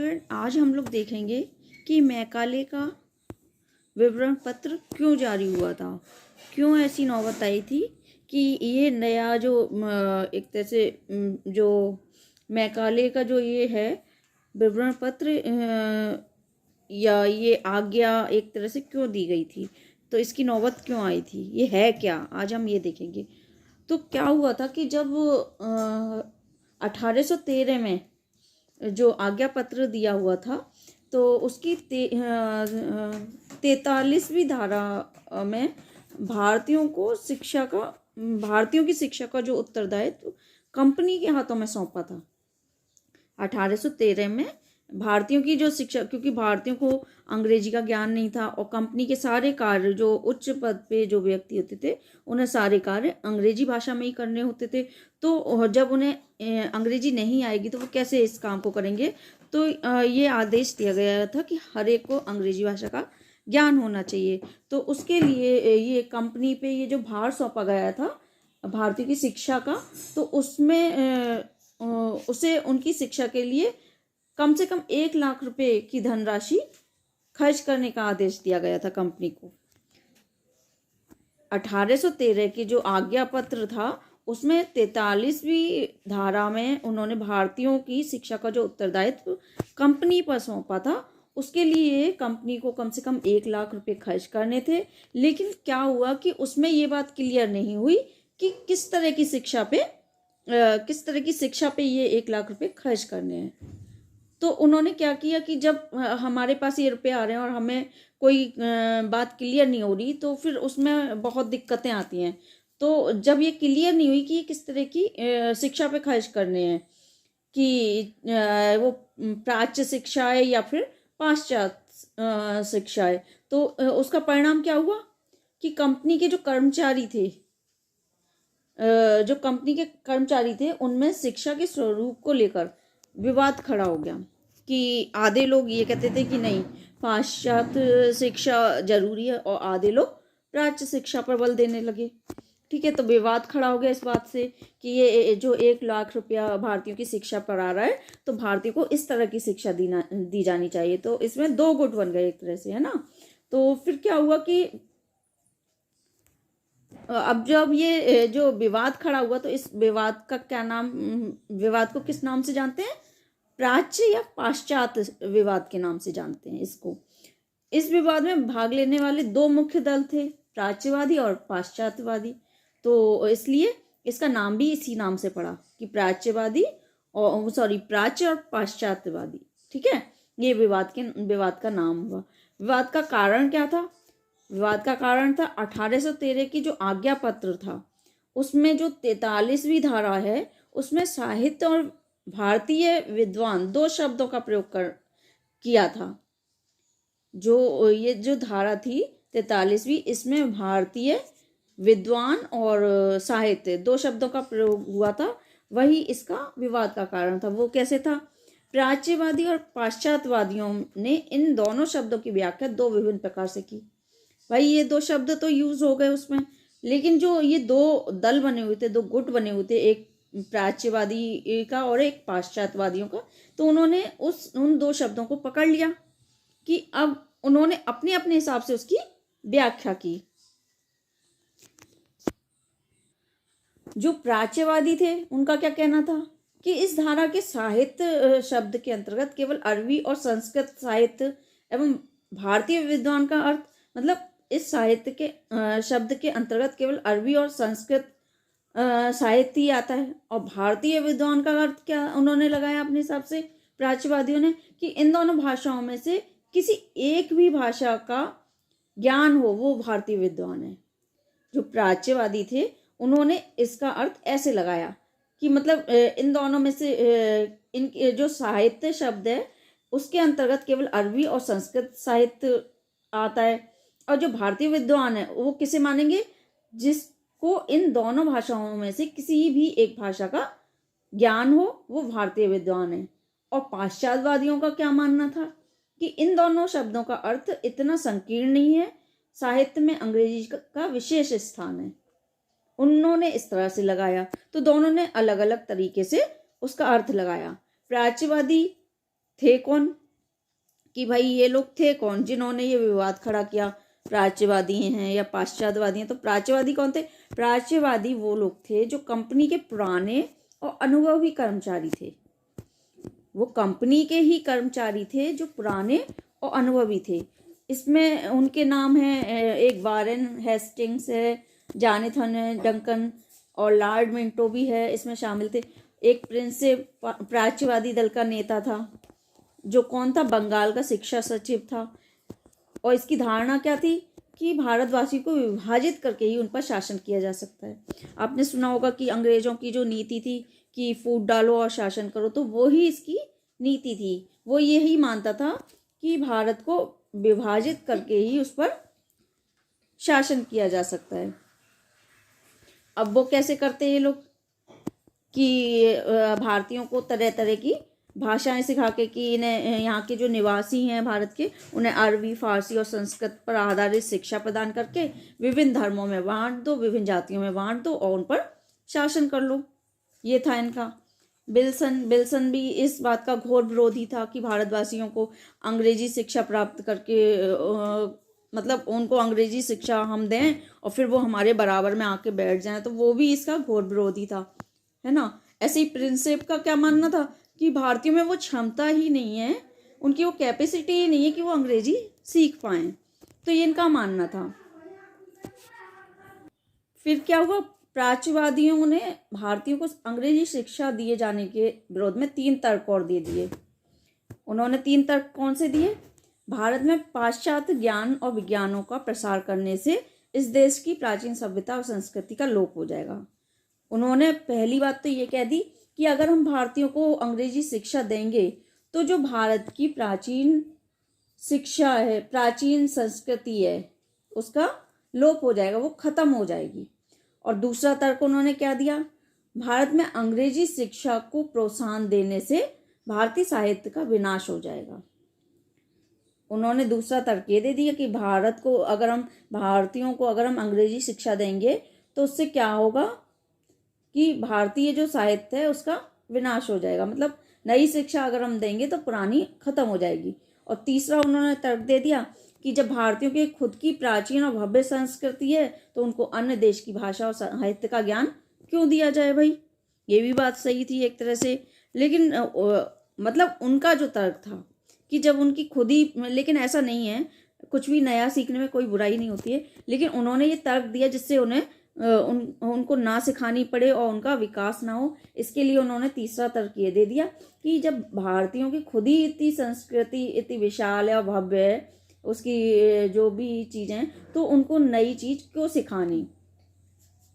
Student, आज हम लोग देखेंगे कि मैकाले का विवरण पत्र क्यों जारी हुआ था, क्यों ऐसी नौबत आई थी कि ये नया जो एक तरह से जो मैकाले का जो ये है विवरण पत्र या ये आज्ञा एक तरह से क्यों दी गई थी, तो इसकी नौबत क्यों आई थी, ये है क्या, आज हम ये देखेंगे। तो क्या हुआ था कि जब 1813 में जो आज्ञा पत्र दिया हुआ था तो उसकी 43वीं धारा में भारतीयों की शिक्षा का जो उत्तरदायित्व कंपनी के हाथों में सौंपा था। 1813 में भारतीयों की जो शिक्षा, क्योंकि भारतीयों को अंग्रेजी का ज्ञान नहीं था और कंपनी के सारे कार्य जो उच्च पद पे जो व्यक्ति होते थे उन्हें सारे कार्य अंग्रेजी भाषा में ही करने होते थे। तो जब उन्हें अंग्रेजी नहीं आएगी तो वो कैसे इस काम को करेंगे, तो ये आदेश दिया गया था कि हर एक को अंग्रेजी भाषा का ज्ञान होना चाहिए। तो उसके लिए ये कंपनी पे ये जो भार सौंपा गया था भारतीयों की शिक्षा का, तो उसमें उसे उनकी शिक्षा के लिए कम से कम 1 लाख रुपए की धनराशि खर्च करने का आदेश दिया गया था कंपनी को। 1813 की जो आज्ञा पत्र था उसमें 43वीं धारा में उन्होंने भारतीयों की शिक्षा का जो उत्तरदायित्व कंपनी पर सौंपा था, उसके लिए कंपनी को कम से कम 1 लाख रुपए खर्च करने थे। लेकिन क्या हुआ कि उसमें ये बात क्लियर नहीं हुई कि किस तरह की शिक्षा पे ये 1 लाख रुपए खर्च करने हैं। तो उन्होंने क्या किया कि जब हमारे पास ये रुपए आ रहे हैं और हमें कोई बात क्लियर नहीं हो रही तो फिर उसमें बहुत दिक्कतें आती हैं। तो जब ये क्लियर नहीं हुई कि किस तरह की शिक्षा पे खर्च करने हैं, कि वो प्राच्य शिक्षा है या फिर पाश्चात्य शिक्षा है, तो उसका परिणाम क्या हुआ कि कंपनी के जो कर्मचारी थे उनमें शिक्षा के स्वरूप को लेकर विवाद खड़ा हो गया। कि आधे लोग ये कहते थे कि नहीं, पाश्चात्य शिक्षा जरूरी है, और आधे लोग प्राच्य शिक्षा पर बल देने लगे। ठीक है, तो विवाद खड़ा हो गया इस बात से कि ये जो 1 लाख रुपया भारतीयों की शिक्षा पर आ रहा है तो भारतीयों को इस तरह की शिक्षा दी जानी चाहिए। तो इसमें 2 गुट बन गए एक तरह से, है ना। तो फिर क्या हुआ कि अब जब ये जो विवाद खड़ा हुआ तो इस विवाद का क्या नाम, विवाद को किस नाम से जानते हैं, प्राच्य या पाश्चात्य विवाद के नाम से जानते हैं इसको। इस विवाद में भाग लेने वाले 2 मुख्य दल थे, प्राच्यवादी और पाश्चात्यवादी। तो इसलिए इसका नाम भी इसी नाम से पड़ा कि प्राच्य और पाश्चात्यवादी। ठीक है, ये विवाद का नाम हुआ। विवाद का कारण क्या था? विवाद का कारण था 1813 की जो आज्ञा पत्र था उसमें जो 43वीं धारा है उसमें साहित्य और भारतीय विद्वान 2 शब्दों का प्रयोग किया था। ये जो धारा थी 43वीं, इसमें भारतीय विद्वान और साहित्य 2 शब्दों का प्रयोग हुआ था, वही इसका विवाद का कारण था। वो कैसे था? प्राच्यवादी और पाश्चात्यवादियों ने इन दोनों शब्दों की व्याख्या 2 विभिन्न प्रकार से की। भाई ये 2 शब्द तो यूज हो गए उसमें, लेकिन जो ये 2 दल बने हुए थे, 2 गुट बने हुए थे, एक प्राच्यवादी का और एक पाश्चात्यवादियों का, तो उन्होंने उन 2 शब्दों को पकड़ लिया कि अब उन्होंने अपने अपने हिसाब से उसकी व्याख्या की। जो प्राच्यवादी थे उनका क्या कहना था कि इस धारा के साहित्य शब्द के अंतर्गत केवल अरबी और संस्कृत साहित्य एवं भारतीय विद्वान का अर्थ, मतलब इस साहित्य के शब्द के अंतर्गत केवल अरबी और संस्कृत साहित्य ही आता है। और भारतीय विद्वान का अर्थ क्या उन्होंने लगाया अपने हिसाब से प्राच्यवादियों ने, कि इन दोनों भाषाओं में से किसी एक भी भाषा का ज्ञान हो वो भारतीय विद्वान है। जो प्राच्यवादी थे उन्होंने इसका अर्थ ऐसे लगाया कि मतलब इन दोनों में से इन जो साहित्य शब्द है उसके अंतर्गत केवल अरबी और संस्कृत साहित्य आता है, और जो भारतीय विद्वान है वो किसे मानेंगे, जिसको इन दोनों भाषाओं में से किसी भी एक भाषा का ज्ञान हो वो भारतीय विद्वान है। और पाश्चात्यवादियों का क्या मानना था कि इन दोनों शब्दों का अर्थ इतना संकीर्ण नहीं है, साहित्य में अंग्रेजी का विशेष स्थान है। उन्होंने इस तरह से लगाया, तो दोनों ने अलग अलग तरीके से उसका अर्थ लगाया। प्राच्यवादी थे कौन, कि भाई ये लोग थे कौन जिन्होंने ये विवाद खड़ा किया, प्राच्यवादी हैं या पाश्चात्यवादी हैं। तो प्राच्यवादी कौन थे? प्राच्यवादी वो लोग थे जो कंपनी के पुराने और अनुभवी कर्मचारी थे। वो कंपनी के ही कर्मचारी थे जो पुराने और अनुभवी थे। इसमें उनके नाम हैं, एक वारेन हेस्टिंग्स है, जॉनथन है, डंकन और लॉर्ड मिंटो भी है, इसमें शामिल थे। एक प्रिंसेप प्राच्यवादी दल का नेता था, जो कौन था? बंगाल का शिक्षा सचिव था। और इसकी धारणा क्या थी? कि भारतवासी को विभाजित करके ही उन पर शासन किया जा सकता है। आपने सुना होगा कि अंग्रेजों की जो नीति थी कि फूट डालो और शासन करो, तो वो ही इसकी नीति थी। वो यही मानता था कि भारत को विभाजित करके ही उस पर शासन किया जा सकता है। अब वो कैसे करते हैं ये लोग? कि भारतीयों को तरह तरह की भाषाएं सिखा के, कि इन्हें यहाँ के जो निवासी हैं भारत के, उन्हें अरबी, फारसी और संस्कृत पर आधारित शिक्षा प्रदान करके विभिन्न धर्मों में बांट दो, विभिन्न जातियों में बांट दो और उन पर शासन कर लो। ये था इनका। बिल्सन भी इस बात का घोर विरोधी था कि भारतवासियों को अंग्रेजी शिक्षा प्राप्त करके मतलब उनको अंग्रेजी शिक्षा हम दें और फिर वो हमारे बराबर में आके बैठ जाएं। तो वो भी इसका घोर विरोधी था, है ना। ऐसे ही प्रिंसेप का क्या मानना था कि भारतीयों में वो क्षमता ही नहीं है, उनकी वो कैपेसिटी ही नहीं है कि वो अंग्रेजी सीख पाएं। तो ये इनका मानना था। फिर क्या हुआ? प्राच्यवादियों ने भारतीयों को अंग्रेजी शिक्षा दिए जाने के विरोध में 3 तर्क और दे दिए। उन्होंने 3 तर्क कौन से दिए? भारत में पाश्चात्य ज्ञान और विज्ञानों का प्रसार करने से इस देश की प्राचीन सभ्यता और संस्कृति का लोप हो जाएगा। उन्होंने पहली बात तो ये कह दी कि अगर हम भारतीयों को अंग्रेजी शिक्षा देंगे तो जो भारत की प्राचीन शिक्षा है, प्राचीन संस्कृति है, उसका लोप हो जाएगा, वो खत्म हो जाएगी। और दूसरा तर्क उन्होंने क्या दिया? भारत में अंग्रेजी शिक्षा को प्रोत्साहन देने से भारतीय साहित्य का विनाश हो जाएगा। उन्होंने दूसरा तर्क ये दे दिया कि भारतीयों को अगर हम अंग्रेजी शिक्षा देंगे तो उससे क्या होगा कि भारतीय जो साहित्य है उसका विनाश हो जाएगा। मतलब नई शिक्षा अगर हम देंगे तो पुरानी खत्म हो जाएगी। और तीसरा उन्होंने तर्क दे दिया कि जब भारतीयों की खुद की प्राचीन और भव्य संस्कृति है तो उनको अन्य देश की भाषा और साहित्य का ज्ञान क्यों दिया जाए भाई। ये भी बात सही थी एक तरह से, लेकिन मतलब उनका जो तर्क था कि जब उनकी खुद ही, लेकिन ऐसा नहीं है, कुछ भी नया सीखने में कोई बुराई नहीं होती है, लेकिन उन्होंने ये तर्क दिया जिससे उन्हें उनको ना सिखानी पड़े और उनका विकास ना हो। इसके लिए उन्होंने तीसरा तर्क ये दे दिया कि जब भारतीयों की खुद ही इतनी संस्कृति इतनी विशाल है और भव्य है, उसकी जो भी चीज़ें हैं, तो उनको नई चीज़ क्यों सिखानी,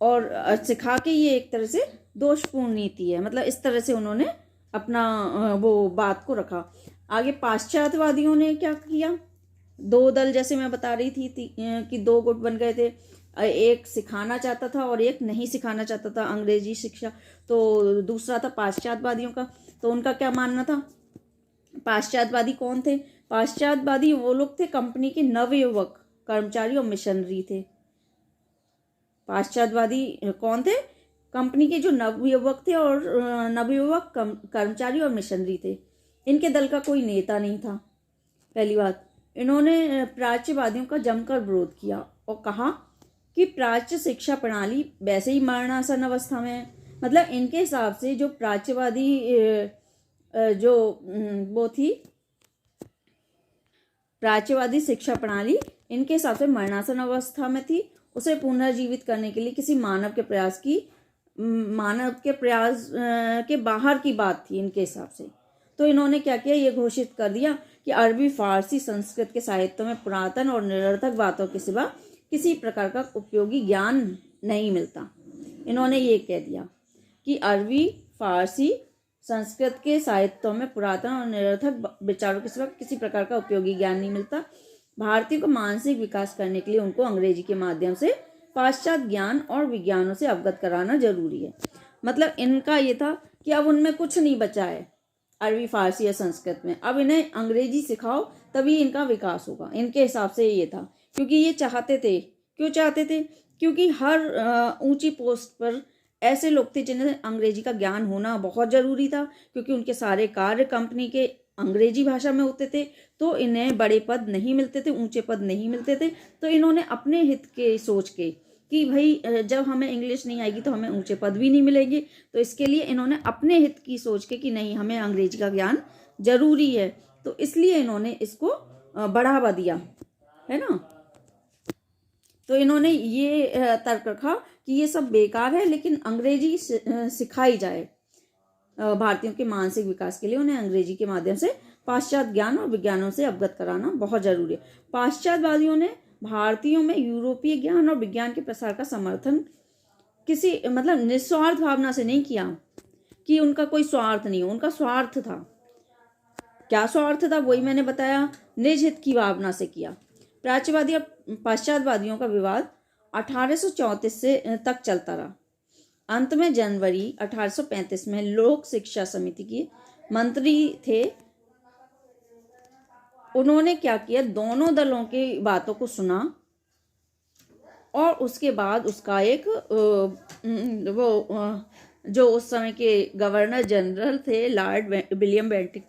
और सिखा के ये एक तरह से दोषपूर्ण नीति है। मतलब इस तरह से उन्होंने अपना वो बात को रखा। आगे पाश्चात्यवादियों ने क्या किया? 2 दल, जैसे मैं बता रही थी कि 2 गुट बन गए थे। एक सिखाना चाहता था और एक नहीं सिखाना चाहता था अंग्रेजी शिक्षा। तो दूसरा था पाश्चात्यवादियों का। तो उनका क्या मानना था? पाश्चात्यवादी कौन थे? पाश्चात्यवादी वो लोग थे कंपनी के नवयुवक कर्मचारी और मिशनरी थे। पाश्चात्यवादी कौन थे? कंपनी के जो नवयुवक थे और नवयुवक कर्मचारी और मिशनरी थे। इनके दल का कोई नेता नहीं था। पहली बात, इन्होंने प्राच्यवादियों का जमकर विरोध किया और कहा कि प्राच्य शिक्षा प्रणाली वैसे ही मरणासन अवस्था में है। मतलब इनके हिसाब से जो प्राच्यवादी जो वो थी प्राच्यवादी शिक्षा प्रणाली, इनके हिसाब से मरणासन अवस्था में थी। उसे पुनर्जीवित करने के लिए किसी मानव के प्रयास के बाहर की बात थी इनके हिसाब से। तो इन्होंने क्या किया? ये घोषित कर दिया कि अरबी, फारसी, संस्कृत के साहित्यों में पुरातन और निरर्थक बातों के सिवा किसी प्रकार का उपयोगी ज्ञान नहीं मिलता। इन्होंने ये कह दिया कि अरबी, फारसी, संस्कृत के साहित्यों में पुरातन और निरर्थक विचारों के सिवा किसी प्रकार का उपयोगी ज्ञान नहीं मिलता। भारतीयों को मानसिक विकास करने के लिए उनको अंग्रेजी के माध्यम से पाश्चात्य ज्ञान और विज्ञानों से अवगत कराना जरूरी है। मतलब इनका ये था कि अब उनमें कुछ नहीं बचा है अरबी, फारसी या संस्कृत में, अब इन्हें अंग्रेजी सिखाओ तभी इनका विकास होगा। इनके हिसाब से ये था, क्योंकि ये चाहते थे। क्यों चाहते थे? क्योंकि हर ऊंची पोस्ट पर ऐसे लोग थे जिन्हें अंग्रेजी का ज्ञान होना बहुत ज़रूरी था, क्योंकि उनके सारे कार्य कंपनी के अंग्रेजी भाषा में होते थे तो इन्हें बड़े पद नहीं मिलते थे, ऊंचे पद नहीं मिलते थे। तो इन्होंने अपने हित के सोच के कि भाई जब हमें इंग्लिश नहीं आएगी तो हमें ऊंचे पद भी नहीं मिलेंगे, तो इसके लिए इन्होंने अपने हित की सोच के कि नहीं, हमें अंग्रेजी का ज्ञान जरूरी है, तो इसलिए इन्होंने इसको बढ़ावा दिया, है ना। तो इन्होंने ये तर्क रखा कि ये सब बेकार है, लेकिन अंग्रेजी सिखाई जाए। भारतीयों के मानसिक विकास के लिए उन्हें अंग्रेजी के माध्यम से पाश्चात्य ज्ञान और विज्ञानों से अवगत कराना बहुत जरूरी है। पाश्चात्यवादियों ने भारतीयों में यूरोपीय ज्ञान और विज्ञान के प्रसार का समर्थन किसी मतलब निस्वार्थ भावना से नहीं किया, कि उनका कोई स्वार्थ नहीं हो, उनका स्वार्थ था। क्या स्वार्थ था, वही मैंने बताया, निज हित की भावना से किया। प्राच्यवादी और पाश्चात्यवादियों का विवाद 1834 से तक चलता रहा। अंत में जनवरी 1835 में लोक शिक्षा समिति के मंत्री थे, उन्होंने क्या किया, दोनों दलों की बातों को सुना और उसके बाद उसका एक जो उस समय के गवर्नर जनरल थे लॉर्ड विलियम बेंटिक,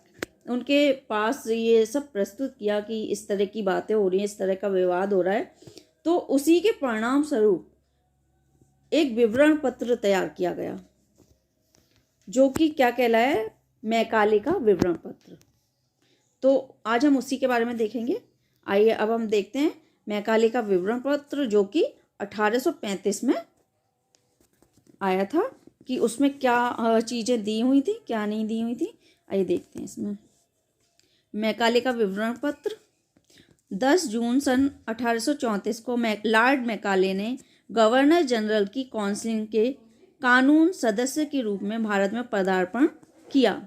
उनके पास ये सब प्रस्तुत किया कि इस तरह की बातें हो रही हैं, इस तरह का विवाद हो रहा है। तो उसी के परिणाम स्वरूप एक विवरण पत्र तैयार किया गया, जो कि क्या कहलाया, मैकाले का विवरण पत्र। तो आज हम उसी के बारे में देखेंगे। आइए अब हम देखते हैं मैकाले का विवरण पत्र, जो कि 1835 में आया था, कि उसमें क्या चीज़ें दी हुई थी, क्या नहीं दी हुई थी। आइए देखते हैं इसमें। मैकाले का विवरण पत्र 10 जून सन 1834 को लॉर्ड मैकाले ने गवर्नर जनरल की काउंसिल के कानून सदस्य के रूप में भारत में पदार्पण किया।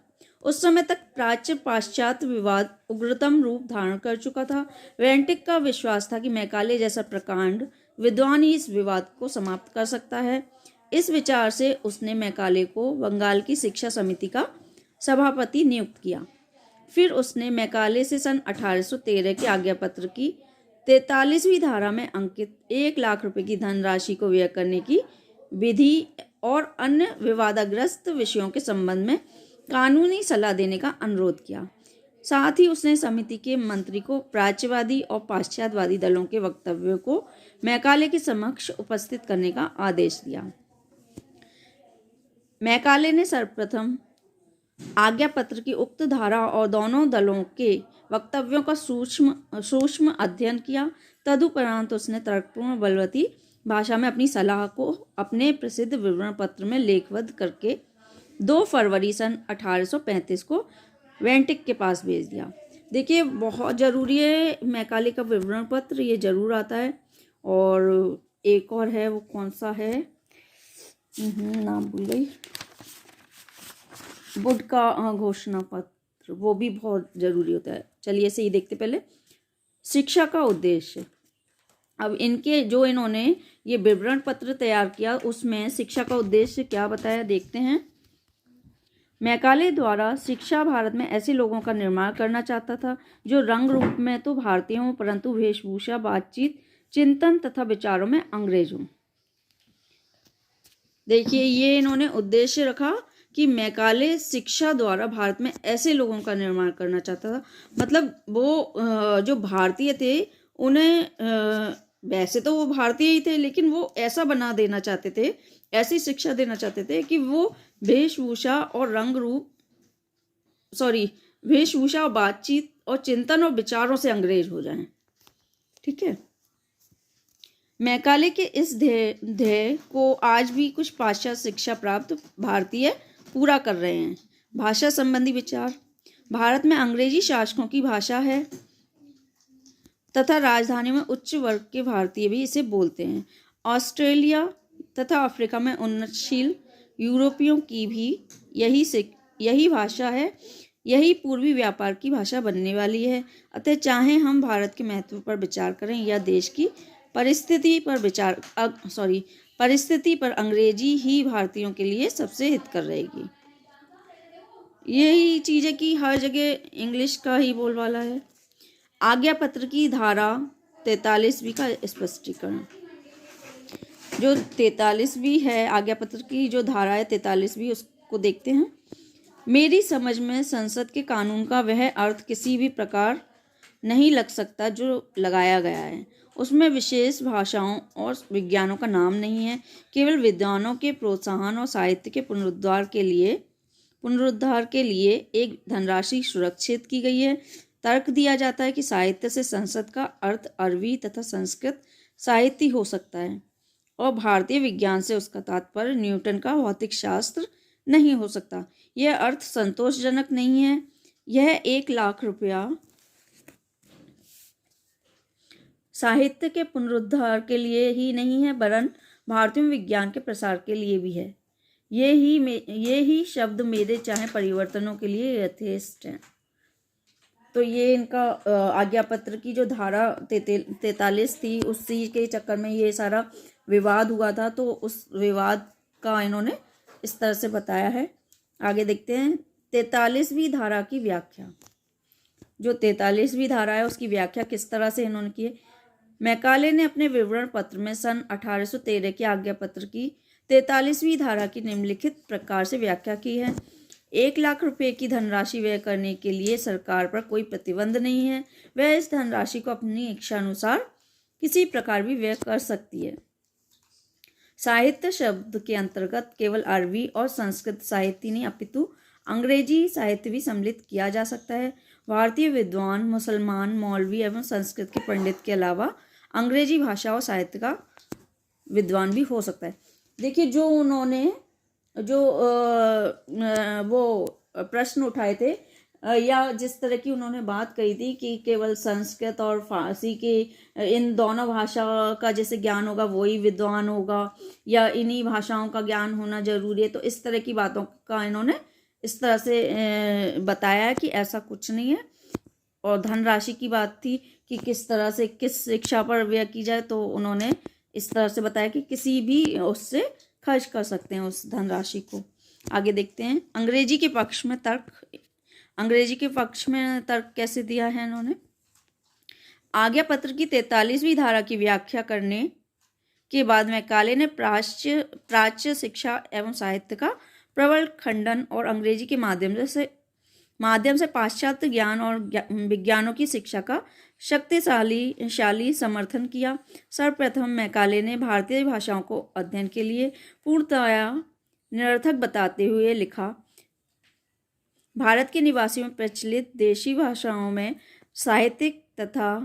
उस समय तक प्राच्य पाश्चात्य विवाद उग्रतम रूप धारण कर चुका था। वेंटिक का विश्वास था कि मैकाले जैसा प्रकांड विद्वान ही इस विवाद को समाप्त कर सकता है। इस विचार से उसने मैकाले को बंगाल की शिक्षा समिति का सभापति नियुक्त किया। फिर उसने मैकाले से सन 1813 के आज्ञा पत्र की 43वीं धारा में अंकित 1 लाख रुपए की धनराशि को व्यय करने की विधि और अन्य विवादग्रस्त विषयों के संबंध में कानूनी सलाह देने का अनुरोध किया। साथ ही उसने समिति के मंत्री को प्राच्यवादी और पाश्चात्यवादी दलों के वक्तव्यों को मैकाले के समक्ष उपस्थित करने का आदेश दिया। मैकाले ने सर्वप्रथम आज्ञा पत्र की उक्त धारा और दोनों दलों के वक्तव्यों का सूक्ष्म अध्ययन किया। तदुपरांत उसने तर्कपूर्ण बलवती भाषा में अपनी सलाह को अपने प्रसिद्ध विवरण पत्र में लेखबद्ध करके 2 फरवरी सन 1835 को वेंटिक के पास भेज दिया। देखिए, बहुत ज़रूरी है मैकाले का विवरण पत्र, ये जरूर आता है। और एक और है, वो कौन सा है, नाम भूल गई, वुड का घोषणा पत्र, वो भी बहुत ज़रूरी होता है। चलिए इसे ही देखते पहले। शिक्षा का उद्देश्य। अब इनके जो इन्होंने ये विवरण पत्र तैयार किया, उसमें शिक्षा का उद्देश्य क्या बताया, देखते हैं। मैकाले द्वारा शिक्षा भारत में ऐसे लोगों का निर्माण करना चाहता था जो रंग रूप में तो भारतीय हों, परंतु वेशभूषा, बातचीत, चिंतन तथा विचारों में अंग्रेज हों। देखिए, ये इन्होंने उद्देश्य रखा कि मैकाले शिक्षा द्वारा भारत में ऐसे लोगों का निर्माण करना चाहता था। मतलब वो जो भारतीय थे, उन्हें वैसे तो वो भारतीय ही थे, लेकिन वो ऐसा बना देना चाहते थे, ऐसी शिक्षा देना चाहते थे कि वो वेशभूषा और बातचीत और चिंतन और विचारों से अंग्रेज हो जाएं। ठीक है। मैकाले के इस ध्येय को आज भी कुछ पाश्चात्य शिक्षा प्राप्त भारतीय पूरा कर रहे हैं। भाषा संबंधी विचार। भारत में अंग्रेजी शासकों की भाषा है तथा राजधानी में उच्च वर्ग के भारतीय भी इसे बोलते हैं। ऑस्ट्रेलिया तथा अफ्रीका में उन्नतशील यूरोपियों की भी यही भाषा है, यही पूर्वी व्यापार की भाषा बनने वाली है। अतः चाहे हम भारत के महत्व पर विचार करें या देश की परिस्थिति पर अंग्रेजी ही भारतीयों के लिए सबसे हितकर रहेगी। यही चीज़ है कि हर जगह इंग्लिश का ही बोलबाला है। आज्ञा पत्र की धारा 43वीं का स्पष्टीकरण। जो 43वीं है आज्ञा पत्र की जो धारा है 43वीं, उसको देखते हैं। मेरी समझ में संसद के कानून का वह अर्थ किसी भी प्रकार नहीं लग सकता जो लगाया गया है। उसमें विशेष भाषाओं और विज्ञानों का नाम नहीं है। केवल विद्वानों के प्रोत्साहन और साहित्य के पुनरुद्धार के लिए एक धनराशि सुरक्षित की गई है। तर्क दिया जाता है कि साहित्य से संसद का अर्थ अरबी तथा संस्कृत साहित्य हो सकता है और भारतीय विज्ञान से उसका तात्पर्य न्यूटन का भौतिक शास्त्र नहीं हो सकता। यह अर्थ संतोषजनक नहीं है। यह 1,00,000 रुपया साहित्य के पुनरुद्धार के लिए ही नहीं है, वरन भारतीय विज्ञान के प्रसार के लिए भी है। ये ही शब्द मेरे चाहे परिवर्तनों के लिए यथेष्ट हैं। तो ये इनका आज्ञा पत्र की जो धारा 43 थी, उसी के चक्कर में ये सारा विवाद हुआ था। तो उस विवाद का इन्होंने इस तरह से बताया है। आगे देखते हैं 43वीं धारा की व्याख्या। जो 43वीं धारा है उसकी व्याख्या किस तरह से इन्होंने की है। मैकाले ने अपने विवरण पत्र में सन 1813 के आज्ञा पत्र की 43वीं धारा की निम्नलिखित प्रकार से व्याख्या की है। 1,00,000 रुपये की धनराशि व्यय करने के लिए सरकार पर कोई प्रतिबंध नहीं है। वह इस धनराशि को अपनी इच्छा अनुसार किसी प्रकार भी व्यय कर सकती है। साहित्य शब्द के अंतर्गत केवल अरबी और संस्कृत साहित्य नहीं अपितु अंग्रेजी साहित्य भी सम्मिलित किया जा सकता है। भारतीय विद्वान, मुसलमान, मौलवी एवं संस्कृत के पंडित के अलावा अंग्रेजी भाषा और साहित्य का विद्वान भी हो सकता है। देखिए, जो उन्होंने वो प्रश्न उठाए थे या जिस तरह की उन्होंने बात कही थी कि केवल संस्कृत और फारसी के इन दोनों भाषा का जैसे ज्ञान होगा वही विद्वान होगा या इन्हीं भाषाओं का ज्ञान होना जरूरी है, तो इस तरह की बातों का इन्होंने इस तरह से बताया कि ऐसा कुछ नहीं है। और धनराशि की बात थी कि किस तरह से किस शिक्षा पर व्यय की जाए, तो उन्होंने इस तरह से बताया कि किसी भी उससे खर्च कर सकते हैं उस धनराशि को। आगे देखते हैं अंग्रेजी के पक्ष में तर्क कैसे दिया है इन्होंने। आज्ञा पत्र की 43वीं धारा की व्याख्या करने के बाद मैकाले ने प्राच्य शिक्षा एवं साहित्य का प्रबल खंडन और अंग्रेजी के माध्यम से पाश्चात्य ज्ञान और विज्ञानों की शिक्षा का शक्तिशाली समर्थन किया। सर्वप्रथम मैकाले ने भारतीय भाषाओं को अध्ययन के लिए पूर्णतया निरर्थक बताते हुए लिखा, भारत के निवासियों में प्रचलित देशी भाषाओं में साहित्यिक तथा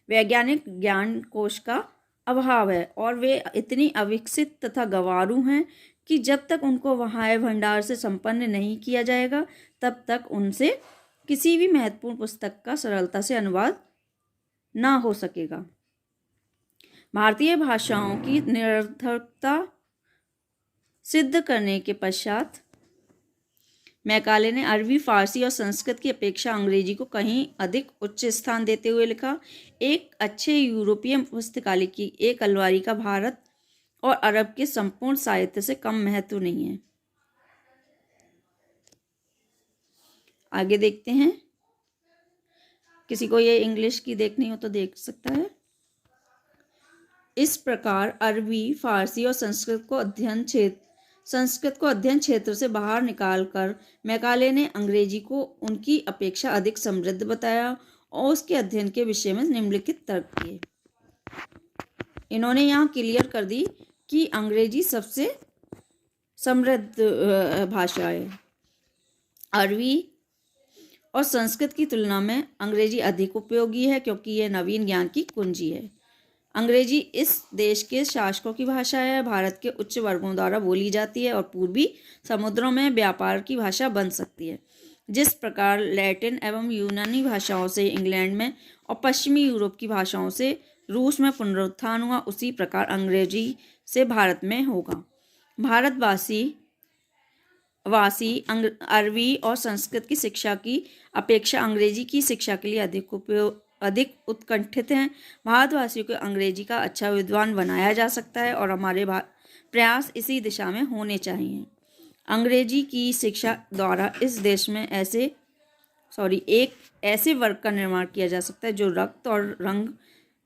वैज्ञानिक ज्ञान कोश का अभाव है और वे इतनी अविकसित तथा गंवारू हैं कि जब तक उनको वहां भंडार से संपन्न नहीं किया जाएगा तब तक उनसे किसी भी महत्वपूर्ण पुस्तक का सरलता से अनुवाद ना हो सकेगा। भारतीय भाषाओं की निरर्थकता सिद्ध करने के पश्चात मैकाले ने अरबी, फारसी और संस्कृत की अपेक्षा अंग्रेजी को कहीं अधिक उच्च स्थान देते हुए लिखा, एक अच्छे यूरोपीय पुस्तकालय की एक अलमारी का भारत और अरब के संपूर्ण साहित्य से कम महत्व नहीं है। आगे देखते हैं, किसी को ये इंग्लिश की देखनी हो तो देख सकता है। इस प्रकार अरबी, फारसी और संस्कृत को अध्ययन क्षेत्र से बाहर निकालकर मैकाले ने अंग्रेजी को उनकी अपेक्षा अधिक समृद्ध बताया और उसके अध्ययन के विषय में निम्नलिखित तर्क किए। इन्होंने यहाँ क्लियर कर दी कि अंग्रेजी सबसे समृद्ध भाषा है। अरबी और संस्कृत की तुलना में अंग्रेजी अधिक उपयोगी है क्योंकि यह नवीन ज्ञान की कुंजी है। अंग्रेजी इस देश के शासकों की भाषा है, भारत के उच्च वर्गों द्वारा बोली जाती है और पूर्वी समुद्रों में व्यापार की भाषा बन सकती है। जिस प्रकार लैटिन एवं यूनानी भाषाओं से इंग्लैंड में और पश्चिमी यूरोप की भाषाओं से रूस में पुनरुत्थान हुआ, उसी प्रकार अंग्रेजी से भारत में होगा। भारतवासी अरबी और संस्कृत की शिक्षा की अपेक्षा अंग्रेजी की शिक्षा के लिए अधिक उत्कंठित हैं। भारतवासियों को अंग्रेजी का अच्छा विद्वान बनाया जा सकता है और हमारे प्रयास इसी दिशा में होने चाहिए। अंग्रेजी की शिक्षा द्वारा इस देश में एक ऐसे वर्ग का निर्माण किया जा सकता है जो रक्त और रंग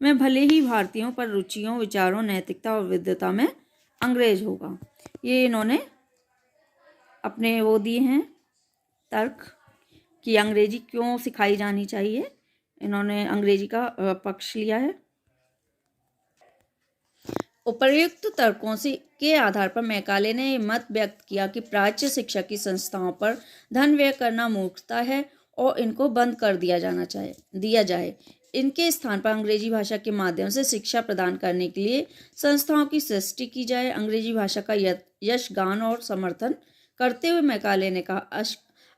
में भले ही भारतीयों पर रुचियों, विचारों, नैतिकता और विद्वता में अंग्रेज होगा। ये इन्होंने अपने वो दिए हैं तर्क कि अंग्रेजी क्यों सिखाई जानी चाहिए, इन्होंने अंग्रेजी का पक्ष लिया है। उपर्युक्त तर्कों से के आधार पर मैकाले ने मत व्यक्त किया कि प्राच्य शिक्षा की संस्थाओं पर धन व्यय करना मूर्खता है और इनको बंद कर दिया जाए। इनके स्थान पर अंग्रेजी भाषा के माध्यम से शिक्षा प्रदान करने के लिए संस्थाओं की सृष्टि की जाए। अंग्रेजी भाषा का यशगान और समर्थन करते हुए मैकाले ने कहा,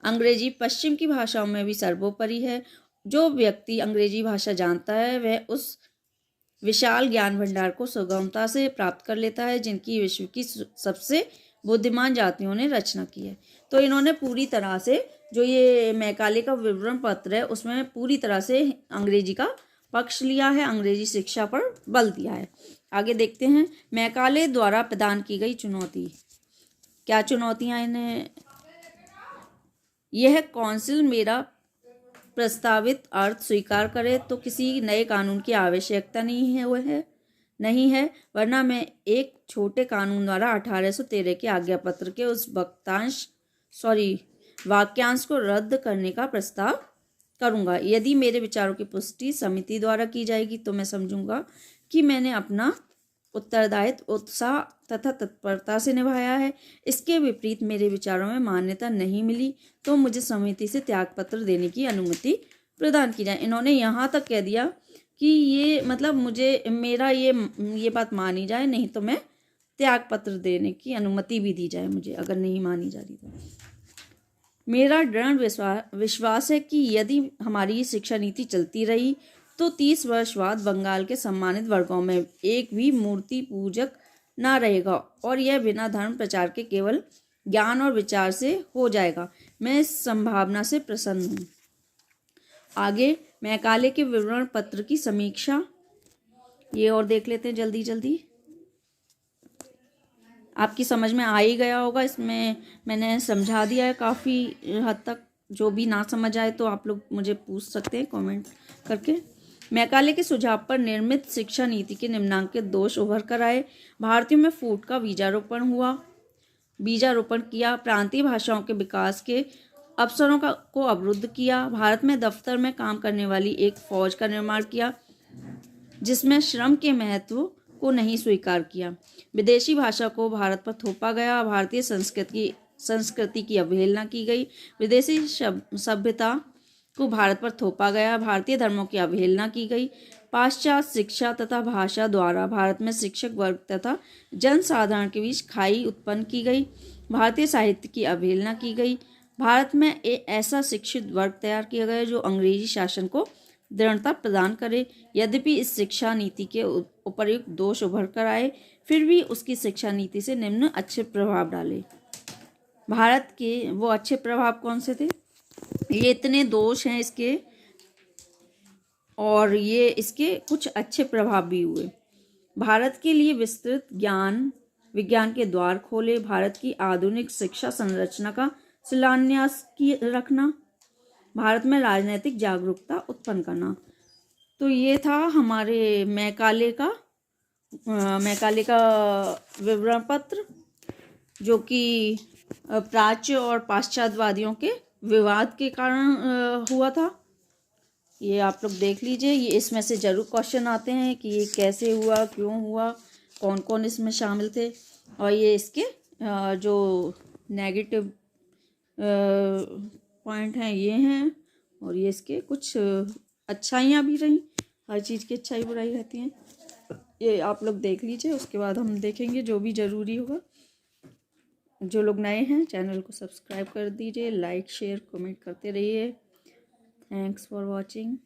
अंग्रेजी पश्चिम की भाषाओं में भी सर्वोपरि है। जो व्यक्ति अंग्रेजी भाषा जानता है वह उस विशाल ज्ञान भंडार को सुगमता से प्राप्त कर लेता है जिनकी विश्व की सबसे बुद्धिमान जातियों ने रचना की है। तो इन्होंने पूरी तरह से जो ये मैकाले का विवरण पत्र है उसमें पूरी तरह से अंग्रेजी का पक्ष लिया है, अंग्रेजी शिक्षा पर बल दिया है। आगे देखते हैं मैकाले द्वारा प्रदान की गई चुनौती। क्या चुनौतियां इन्हें? यह कौंसिल मेरा प्रस्तावित अर्थ स्वीकार करे तो किसी नए कानून की आवश्यकता नहीं है, वरना मैं एक छोटे कानून द्वारा 1813 के आज्ञा पत्र के उस वाक्यांश को रद्द करने का प्रस्ताव करूंगा। यदि मेरे विचारों की पुष्टि समिति द्वारा की जाएगी तो मैं समझूंगा कि मैंने अपना उत्तरदायित्व उत्साह तथा तत्परता से निभाया है। इसके विपरीत मेरे विचारों में मान्यता नहीं मिली तो मुझे समिति से त्यागपत्र देने की अनुमति प्रदान की जाए। इन्होंने यहाँ तक कह दिया कि ये मतलब मुझे मेरा ये बात मानी जाए, नहीं तो मैं त्यागपत्र देने की अनुमति भी दी जाए मुझे, अगर नहीं मानी जा रही तो। मेरा दृढ़ विश्वास है कि यदि हमारी शिक्षा नीति चलती रही तो 30 वर्ष बाद बंगाल के सम्मानित वर्गों में एक भी मूर्ति पूजक ना रहेगा और यह बिना धर्म प्रचार के केवल ज्ञान और विचार से हो जाएगा। मैं इस संभावना से प्रसन्न हूँ। आगे मैकाले के विवरण पत्र की समीक्षा ये और देख लेते हैं जल्दी। आपकी समझ में आ ही गया होगा, इसमें मैंने समझा दिया है काफ़ी हद तक। जो भी ना समझ आए तो आप लोग मुझे पूछ सकते हैं कमेंट करके। मैकाले के सुझाव पर निर्मित शिक्षा नीति के निम्नांकित दोष उभर कर आए। भारतीयों में फूट का बीजारोपण किया, प्रांतीय भाषाओं के विकास के अवसरों को अवरुद्ध किया, भारत में दफ्तर में काम करने वाली एक फौज का निर्माण किया जिसमें श्रम के महत्व को नहीं स्वीकार किया, विदेशी भाषा को भारत पर थोपा गया, भारतीय संस्कृति की अवहेलना की गई, विदेशी सभ्यता को भारत पर थोपा गया, भारतीय धर्मों की अवहेलना की गई, पाश्चात्य शिक्षा तथा भाषा द्वारा भारत में शिक्षक वर्ग तथा जनसाधारण के बीच खाई उत्पन्न की गई, भारतीय साहित्य की अवहेलना की गई, भारत में ऐसा शिक्षित वर्ग तैयार किया गया जो अंग्रेजी शासन को दृढ़ता प्रदान करे। यद्यपि इस शिक्षा नीति के उपर्युक्त दोष उभर कर आए, फिर भी उसकी शिक्षा नीति से निम्न अच्छे प्रभाव डाले। भारत के वो अच्छे प्रभाव कौन से थे? ये इतने दोष हैं इसके और ये इसके कुछ अच्छे प्रभाव भी हुए। भारत के लिए विस्तृत विज्ञान के द्वार खोले, भारत की आधुनिक शिक्षा संरचना का शिलान्यास रखना, भारत में राजनीतिक जागरूकता उत्पन्न करना। तो ये था हमारे मैकाले का विवरण पत्र, जो कि प्राच्य और पाश्चात्यवादियों के विवाद के कारण हुआ था। ये आप लोग देख लीजिए, ये इसमें से जरूर क्वेश्चन आते हैं कि ये कैसे हुआ, क्यों हुआ, कौन कौन इसमें शामिल थे, और ये इसके जो नेगेटिव पॉइंट हैं ये हैं, और ये इसके कुछ अच्छाइयाँ भी रहीं। हर चीज़ की अच्छाई बुराई रहती हैं, ये आप लोग देख लीजिए। उसके बाद हम देखेंगे जो भी ज़रूरी होगा। जो लोग नए हैं चैनल को सब्सक्राइब कर दीजिए, लाइक शेयर कमेंट करते रहिए। Thanks for watching.